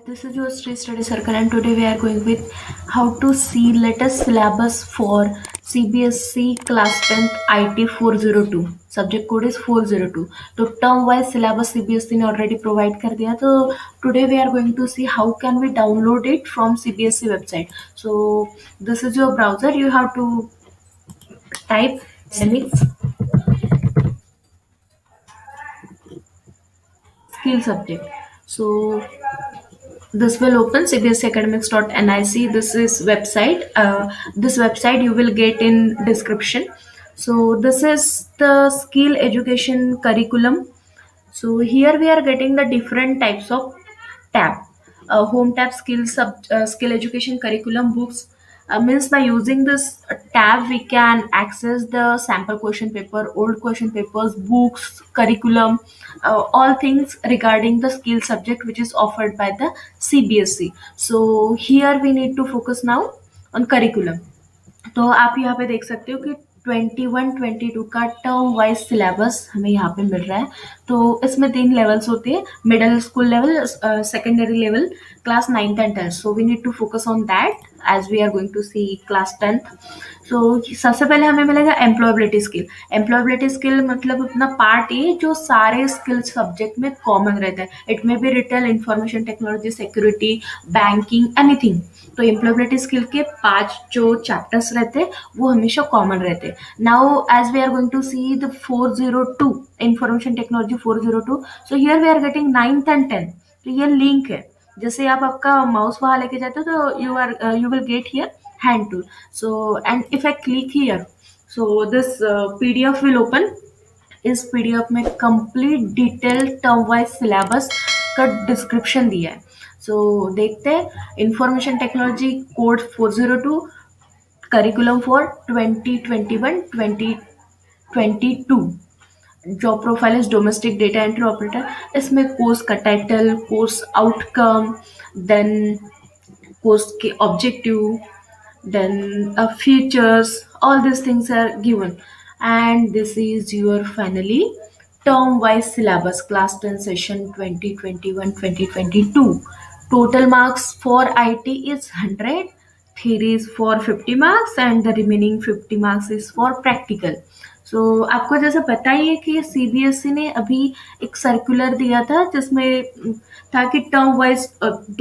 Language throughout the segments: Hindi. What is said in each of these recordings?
This is your Street Study Circle, and today we are going with how to see latest syllabus for CBSE Class 10th IT 402. Subject code is 402. तो term wise syllabus CBSE ने already provide कर दिया. तो today we are going to see how can we download it from CBSE website. So this is your browser. You have to type academics skill subject. So this will open cbsacademics.nic. This is website. This website you will get in description. So this is the skill education curriculum. So here we are getting the different types of tab. Home tab skill education curriculum books. Means by using this tab we can access the sample question paper, old question papers, books, curriculum, all things regarding the skill subject which is offered by the CBSE. So here we need to focus now on curriculum. तो आप यहाँ पे देख सकते हो कि 21-22 का टर्म वाइज सिलेबस हमें यहाँ पे मिल रहा है. तो इसमें 3 लेवल्स होते हैं: middle school level, secondary level, class 9th and 10th. So we need to focus on that as we are going to see class 10th. सो सबसे पहले हमें मिलेगा एम्प्लॉयबिलिटी स्किल. एम्प्लॉयबिलिटी स्किल मतलब अपना पार्ट ए जो सारे स्किल सब्जेक्ट में कॉमन रहता है. It may be retail, information technology, security, banking, anything. तो एम्प्लॉयबिलिटी स्किल के 5 जो चैप्टर्स रहते हैं वो हमेशा कॉमन रहते हैं. Now as we are going to see the 402 information technology 402. So here we are getting 9th and 10th. तो ये लिंक है. जैसे आप आपका माउस वहां लेके जाते हो तो you will get here hand tool. So and if I click here, so this PDF will open. इस PDF में complete detail term wise syllabus का description दिया है. So देखते हैं. Information technology code 402, curriculum for 2021-2022. Job profile is domestic data entry operator. इसमें कोर्स का title, course outcome, then course के objective, then features, all these things are given. And this is your finally term wise syllabus, class 10 session 2021-2022. Total marks for IT is 100, theory is for 50 marks, and the remaining 50 marks is for practical. सो आपको जैसा पता ही है कि CBSE ने अभी एक सर्कुलर दिया था जिसमें था कि टर्म वाइज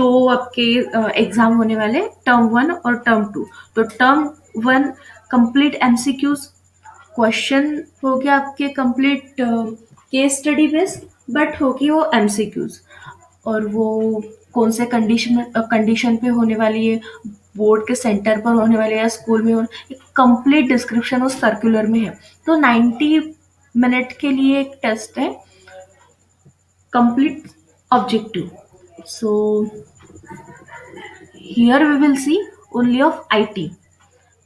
2 आपके एग्जाम होने वाले, टर्म 1 और टर्म 2. तो टर्म 1 कंप्लीट MCQs क्वेश्चन हो गया आपके complete case study based, but होगी वो MCQs. और वो कौन से कंडीशन पे होने वाली है, बोर्ड के सेंटर पर होने वाले या स्कूल में होने, एक कंप्लीट डिस्क्रिप्शन उस सर्कुलर में है. तो 90 मिनट के लिए एक टेस्ट है, complete objective. So here we will see only of IT.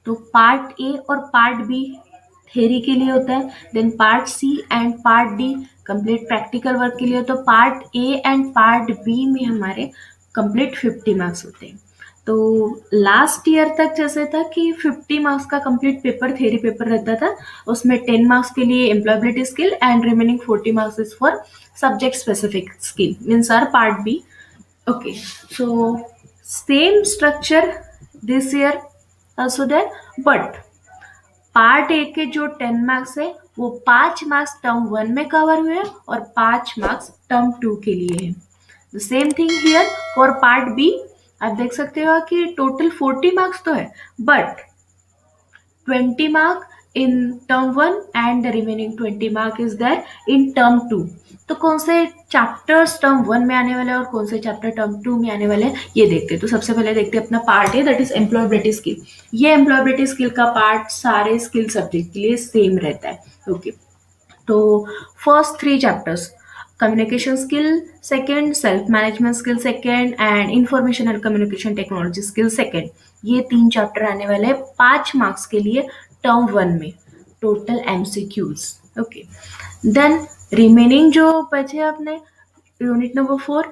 तो पार्ट ए और पार्ट बी थ्योरी के लिए होता है, then part C and part D complete practical work के लिए. तो part A and part B में हमारे कंप्लीट 50 मार्क्स होते हैं. तो लास्ट ईयर तक जैसे था कि 50 मार्क्स का कंप्लीट पेपर, थ्योरी पेपर रहता था. उसमें 10 मार्क्स के लिए employability skill and remaining 40 marks is for subject specific skill, means are part B. Okay, so same structure this year also there, but part A के जो 10 मार्क्स है वो 5 मार्क्स टर्म 1 में कवर हुए हैं और 5 मार्क्स टर्म 2 के लिए है. The same thing here for part B. आप देख सकते हो कि टोटल 40 मार्क्स तो है, but 20 mark in term 1 and the remaining 20 mark is there in term 2. तो कौन से चैप्टर्स टर्म 1 में आने वाले हैं और कौन से चैप्टर टर्म 2 में आने वाले हैं ये देखते हैं. तो सबसे पहले देखते हैं अपना पार्ट है, दैट इज एम्प्लॉयबिलिटी स्किल. ये एम्प्लॉयबिलिटी स्किल का पार्ट सारे स्किल सब्जेक्ट के लिए सेम रहता है. ओके, तो first 3 chapters, communication skill second, self management skill second, and information and communication technology skill second. ये 3 चैप्टर आने वाले हैं 5 मार्क्स के लिए टर्म 1 में, total MCQs. Okay, then remaining जो बचे अपने unit number 4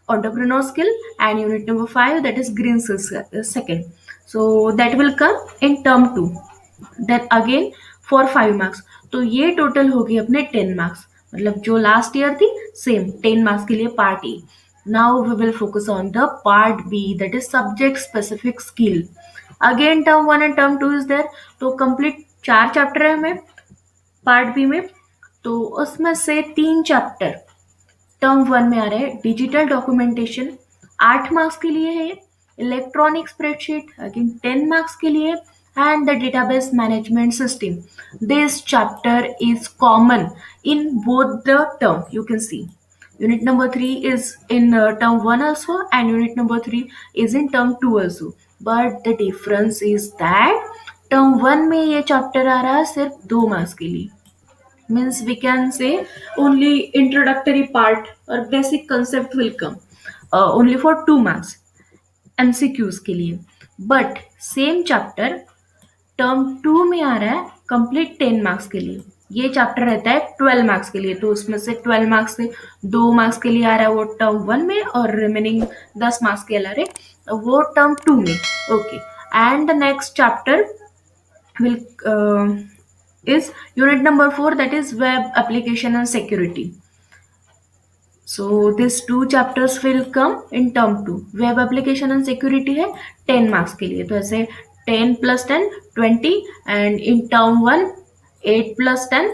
entrepreneur skill and unit number 5 that is green skill second. So that will come in term 2, then again for 5 marks. तो ये टोटल होगी अपने 10 मार्क्स. मतलब जो लास्ट ईयर थी सेम 10 मार्क्स के लिए part A. Now we will focus on the part B, that is subject specific skill. Again term 1 and term 2 is there. तो कंप्लीट 4 चैप्टर है हमें पार्ट बी में. तो उसमें से 3 चैप्टर टर्म 1 में आ रहे हैं. डिजिटल डॉक्यूमेंटेशन 8 मार्क्स के लिए है. इलेक्ट्रॉनिक स्प्रेडशीट अगेन 10 मार्क्स के लिए. And the database management system. This chapter is common in both the term. You can see unit number 3 is in term 1 also, and unit number 3 is in term 2 also. But the difference is that term 1 में ये chapter आ रहा है सिर्फ 2 मार्क्स के लिए. Means we can say only introductory part or basic concept will come only for 2 marks MCQs के लिए. But same chapter टर्म 2 में आ रहा है कंप्लीट 10 मार्क्स के लिए. ये चैप्टर रहता है 12 मार्क्स के लिए. तो उसमें से 12 मार्क्स से 2 मार्क्स के लिए आ रहा है वो टर्म 1 में, और रिमेनिंग 10 मार्क्स के लिए आ रहे वो टर्म 2 में. Okay. And the next chapter will is unit number 4, that is web application and security. So these 2 chapters will come in term 2. web application and security है 10 मार्क्स के लिए. तो ऐसे 10 plus 10 20, and in term 1 8 plus 10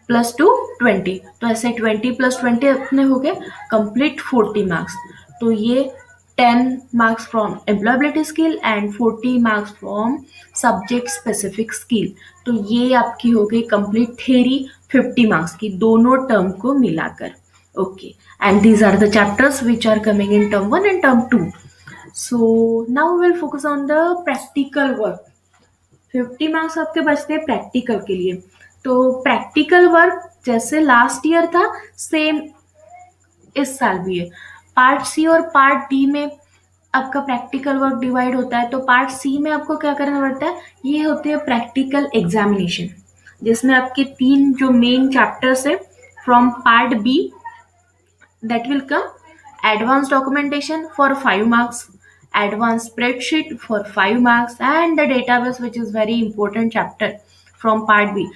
plus 2 20. तो ऐसे 20 plus 20 अपने हो गए complete 40 मार्क्स. तो ये 10 marks from employability skill and 40 marks from subject specific skill. तो ये आपकी हो गई complete theory 50 marks की दोनों term को मिलाकर. Okay, and these are the chapters which are coming in term 1 and term 2. So now we will focus on the practical work. 50 marks आपके बचते हैं प्रैक्टिकल के लिए. तो प्रैक्टिकल वर्क जैसे लास्ट ईयर था सेम इस साल भी है. पार्ट सी और पार्ट डी में आपका प्रैक्टिकल वर्क डिवाइड होता है. तो पार्ट सी में आपको क्या करना पड़ता है, ये होते हैं प्रैक्टिकल एग्जामिनेशन, जिसमें आपके 3 जो मेन चैप्टर्स है from part B, that will come advanced documentation for 5 marks, advanced spreadsheet for 5 marks, and the database, which is very important chapter from part B,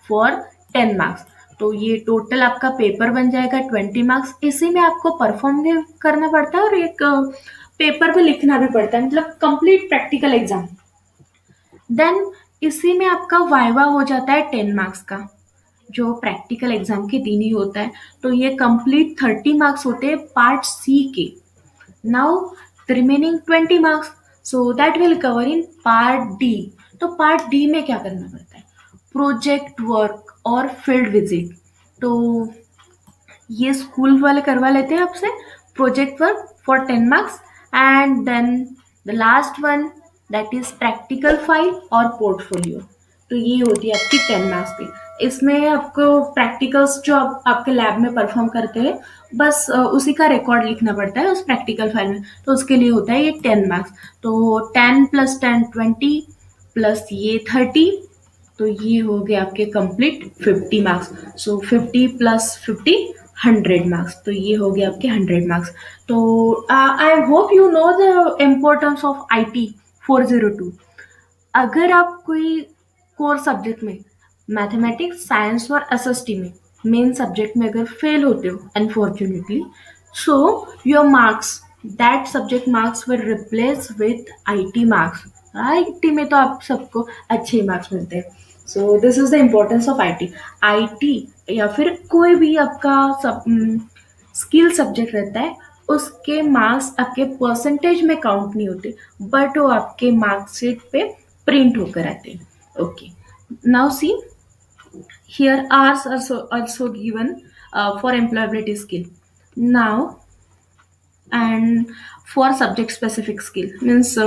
for 10 marks. तो ये टोटल आपका पेपर बन जाएगा 20 मार्क्स. इसी में आपको परफॉर्म भी करना पड़ता है और एक पेपर पे लिखना भी पड़ता है, मतलब कंप्लीट प्रैक्टिकल एग्जाम. देन इसी में आपका वाइवा हो जाता है 10 मार्क्स का, जो प्रैक्टिकल एग्जाम के दिन ही होता है. तो ये कंप्लीट 30 मार्क्स होते हैं पार्ट सी के. Now the remaining 20 marks, so that will cover in part D. तो पार्ट डी में क्या करना पड़ता है, प्रोजेक्ट वर्क और फील्ड विजिट. तो ये स्कूल वाले करवा लेते हैं आपसे project work for 10 marks, and then the last one that is practical file और पोर्टफोलियो. तो ये होती है आपकी 10 मार्क्स की. इसमें आपको प्रैक्टिकल्स जो आपके लैब में परफॉर्म करते हैं बस उसी का रिकॉर्ड लिखना पड़ता है उस प्रैक्टिकल फाइल में. तो उसके लिए होता है ये 10 मार्क्स. तो 10 + 10 20 प्लस ये 30, तो ये हो गए आपके कंप्लीट 50 मार्क्स. सो 50 + 50 100 मार्क्स. तो ये हो गए आपके 100 मार्क्स. तो I hope you know the importance of IT 402. अगर आप कोई कोर सब्जेक्ट में मैथमेटिक्स, साइंस और SST में मेन सब्जेक्ट में अगर फेल होते हो unfortunately, so your marks, that subject marks will replace with IT marks. IT में तो आप सबको अच्छे मार्क्स मिलते हैं. So this is the importance of IT या फिर कोई भी आपका स्किल सब्जेक्ट रहता है, उसके मार्क्स आपके परसेंटेज में काउंट नहीं होते, बट वो आपके मार्कशीट पे प्रिंट होकर आते हैं. Okay, now see, here are also given for employability skill. Now and for subject specific skill means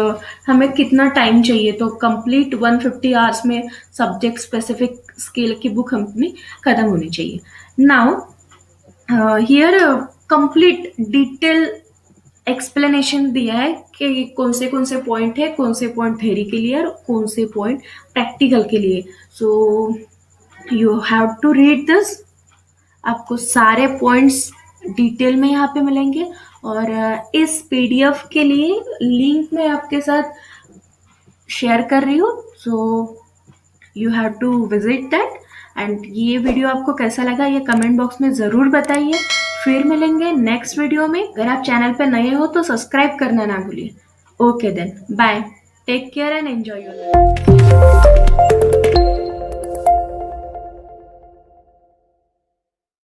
हमें कितना टाइम चाहिए, तो कंप्लीट 150 आवर्स में सब्जेक्ट स्पेसिफिक स्किल की बुक हमें खत्म होनी चाहिए. Now here complete detail explanation दिया है कि कौन से पॉइंट है, कौन से पॉइंट थ्योरी के लिए और कौन से पॉइंट प्रैक्टिकल के लिए. So you have to read this. आपको सारे पॉइंट्स डिटेल में यहाँ पे मिलेंगे, और इस PDF के लिए लिंक मैं आपके साथ शेयर कर रही हूँ. So you have to visit that. And ये वीडियो आपको कैसा लगा ये कमेंट बॉक्स में ज़रूर बताइए. फिर मिलेंगे नेक्स्ट वीडियो में। अगर आप चैनल पे नए हो तो सब्सक्राइब करना ना भूलिए। Okay then, bye, take care and enjoy your life.